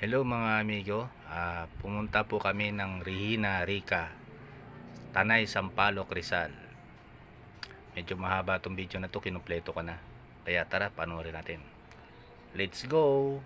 Hello mga amigo, pumunta po kami ng Regina Rica, Tanay, Sampaloc, Rizal. Medyo mahaba itong video na to, kinumpleto ko na. Kaya tara, panoorin natin. Let's go!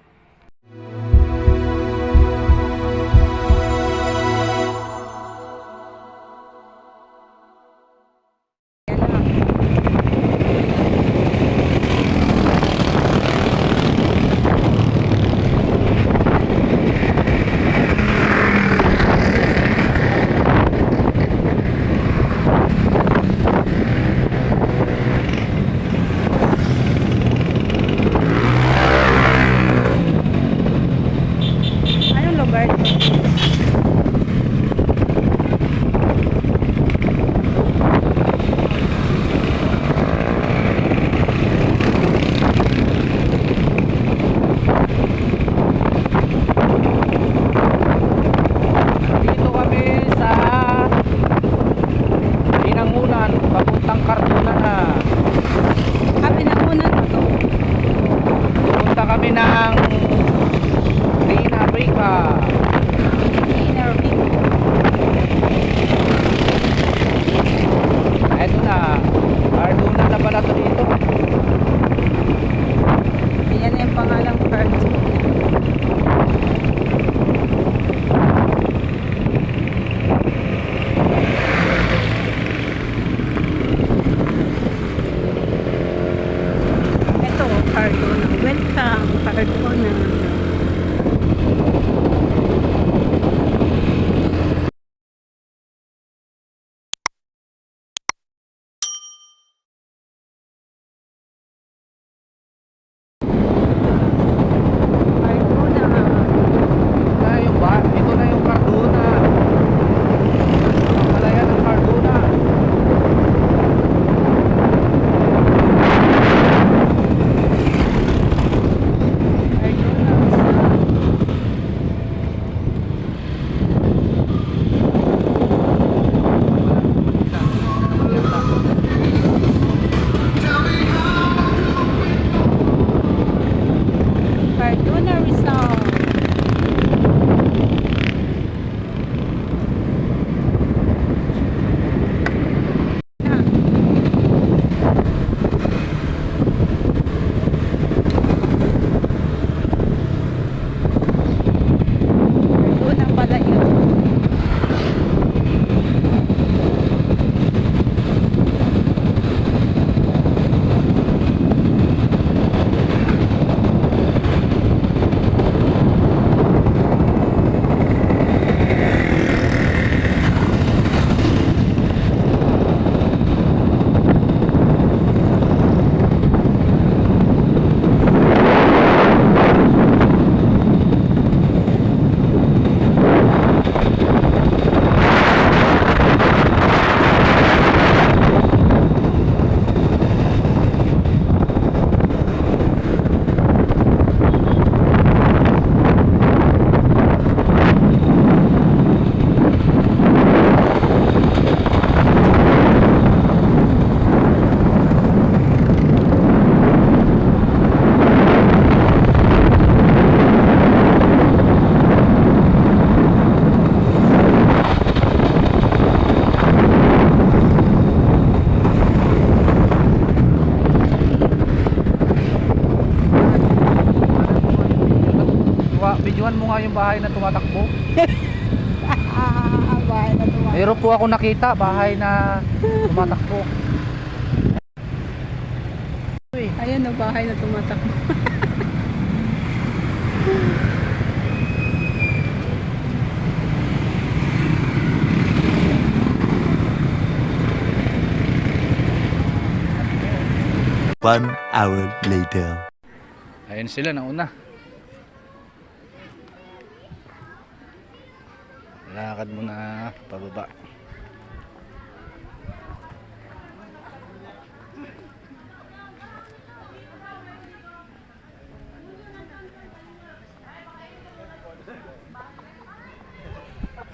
Papuntang Cardona na. Kami na una to. Pupunta kami ng Regina Rica. Eto na, Cardona na pala to dito. Yan yung pangalang Cardona. Cardona. Welcome, Cardona. Ito na yung Cardona. Palayan ng Cardona. Cardona Rizal. Cardona pala yun. Videoan mo nga yung bahay na tumatakbo. Bahay na tumatakbo. Mayroon po ako nakita, bahay na tumatakbo. Ayan o, bahay na tumatakbo. One hour later. Ayun sila na una. Lakad mo na pababa.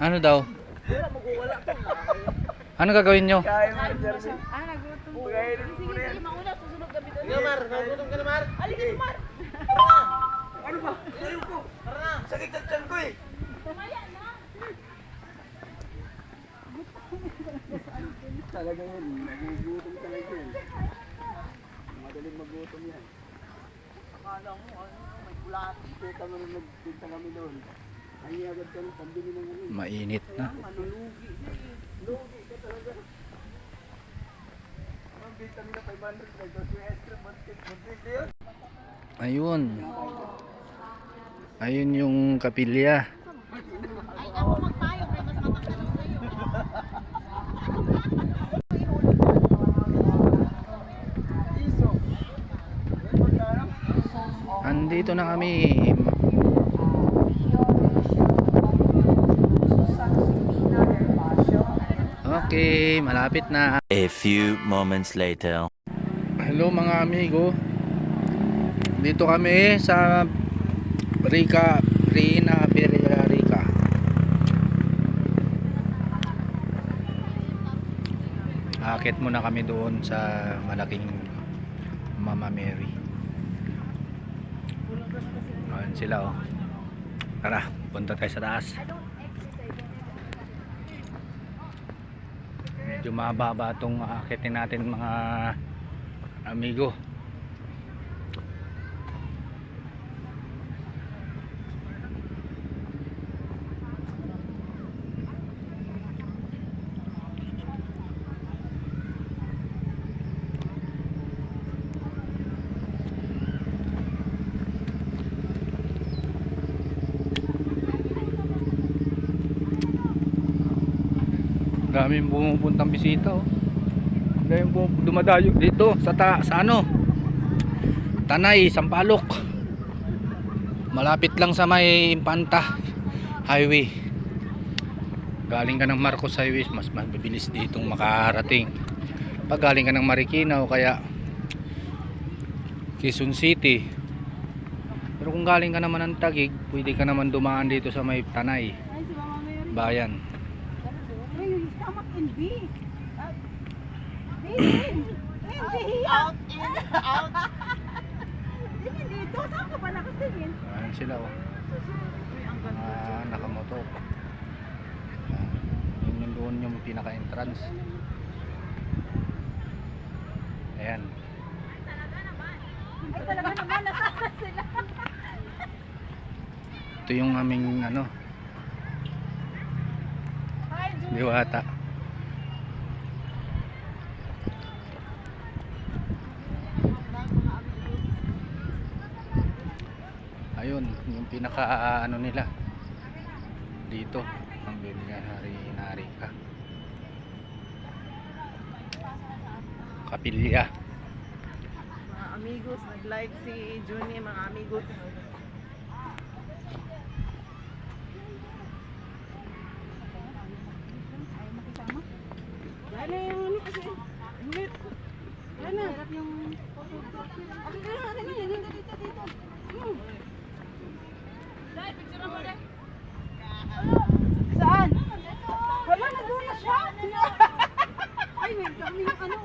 Ano daw? Ano gagawin nyo? Nagutom. Sige, mauna. Susunod kami doon. Mar, nagutom ka na, Mar? Alika, Mar! Ano ba? Ayaw ko. Tara na. Sakit na Mainit na. Ayun. Ayun yung kapilya. Ay, ako magpayong. Kaya mas matanggal ako sa'yo. Andito na kami. Okay, malapit na. A few moments later. Hello mga amigo. Dito kami sa Reina Feria Rica. Akit muna kami doon sa malaking Mama Mary. Ayan sila oh. Tara, punta tayo sa taas. Medyo mababa itong aakitin natin mga amigo. Daming pumupuntang bisita oh. Daming dumadayo dito sa ano? Tanay, Sampaloc. Malapit lang sa may Impanta Highway. Galing ka ng Marcos Highway, mas mabilis ditong makarating. Pag galing ka ng Marikina o kaya Quezon City. Pero kung galing ka naman ng Taguig, pwede ka naman dumaan dito sa may Tanay Ay, si Mama Mary. Bayan. Ay, yung stomach and B. Out and out. Sige dito. Saan ka ba nakatingin? Ayan sila oh. Nakamoto. Yun yung doon yung pinaka-entrance. Ayan. Ay, talaga naman. Nasaan sila? Ito yung aming ano, Hi, Julie. diwata. Ayun, yung pinaka ano nila dito, ang Reina Rica. Kapilya. Mga amigos, nag-live si Junie, mga amigos. Gana yung ano kasi, init. Gana. Harap yung photography. Akin na, dito. Dahil, picture mo na. Saan? Wala na doon na siya. Ay, may kami yung ano.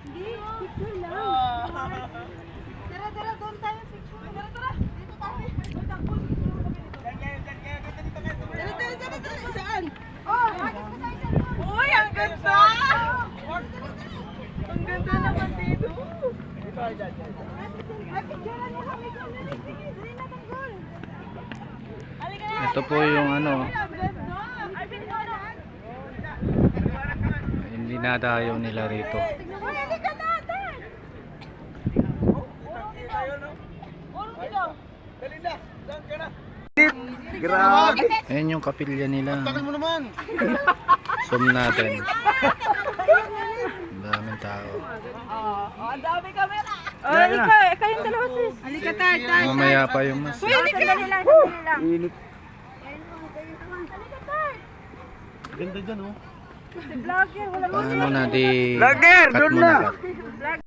Hindi, picture lang. Tara, doon tayo picture. Tara. Dito tayo. Tara. Saan? Oh, agad ka tayo dyan. Uy, ang ganda! Ang ganda naman dito. Ay, picturean mo kami doon. Sige, dali na tanggol. Halika na. Ito po yung ano, Ay, ang ganda. Ay, pinagalan. hindi nadayaw nila rito. Uy, halika na, Dad. Grabe! Ayan yung kapilya nila. Tagal mo naman! Zoom natin. Ang daming tao. Ang dami camera. Oh, halika, kayong dalawa sis. Halika, Dad. Mamaya pa yung mas. Uy, halika. Sandali lang. Init. Halika, Dad. Ganda dyan oh. Si vlogger, wala mo. Paano na di Vlogger, cut doon muna na. ka. Vlog.